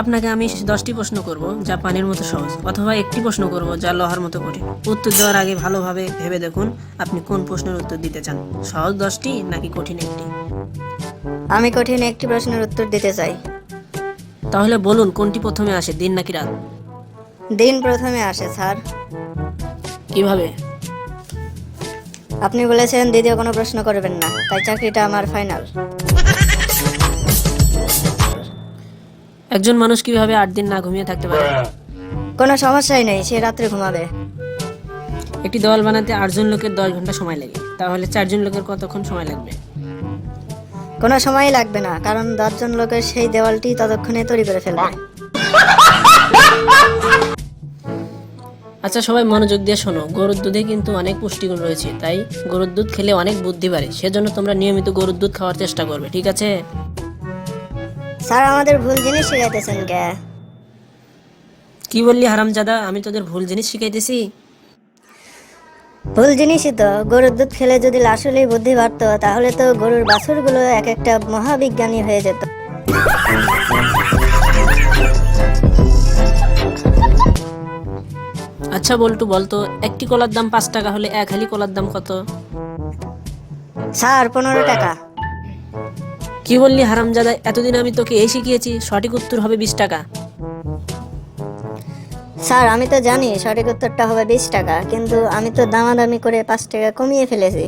আপনাকে আমি 10টি প্রশ্ন করব যা পানির মতো সহজ, অথবা একটি প্রশ্ন করব যা লোহার মতো কঠিন। উত্তর দেওয়ার আগে ভালোভাবে ভেবে দেখুন আপনি কোন প্রশ্নের উত্তর দিতে চান, সহজ 10টি নাকি কঠিন একটি। আমি কঠিন একটি প্রশ্নের উত্তর দিতে চাই। তাহলে বলুন কোনটি প্রথমে আসে, দিন নাকি রাত? দিন প্রথমে আসে স্যার। কিভাবে? আপনি বলেছেন দ্বিতীয় কোনো প্রশ্ন করবেন না, তাই চাকরিটা আমার ফাইনাল। একজন মানুষ কিভাবে 8 দিন না ঘুমিয়ে থাকতে পারে? কোনো সমস্যাই নেই, সে রাত্রে ঘুমাবে। একটি দেওয়াল বানাতে 8 জন লোকের 10 ঘন্টা সময় লাগে, তাহলে 4 জন লোকের কতক্ষণ সময় লাগবে? কোনো সময়ই লাগবে না, কারণ 10 জন লোকের সেই দেওয়ালটি ততক্ষণে তৈরি করে ফেলবে। আচ্ছা সবাই মনোযোগ দিয়ে শোনো, গরুর দুধে কিন্তু অনেক পুষ্টিগুণ রয়েছে, তাই গরুর দুধ খেলে অনেক বুদ্ধি বাড়ে। সেজন্য তোমরা নিয়মিত গরুর দুধ খাওয়ার চেষ্টা করবে, ঠিক আছে? স্যার আমাদের ভুল জিনিস শিখাইতেছেন কে? কি বললি হারামজাদা, আমি তোদের ভুল জিনিস শিখাইতেছি? ভুল জিনিসই তো। গরুর দুধ খেলে যদি আসলেই বুদ্ধি বাড়তো, তাহলে তো গরুর বাছুরগুলো এক একটা মহাবিজ্ঞানী হয়ে যেত। আচ্ছা বল্টু বলতো, একটি কলার দাম 5 টাকা হলে এক হালি কলার দাম কত? স্যার 15 টাকা। কি বললি হারামজাদা, এতদিন আমি তোকে এই শিখিয়েছি, সঠিক উত্তর হবে 20 টাকা। স্যার আমি তো জানি সঠিক উত্তরটা হবে 20 টাকা, কিন্তু আমি তো দামাদামি করে 5 টাকা কমিয়ে ফেলেছি।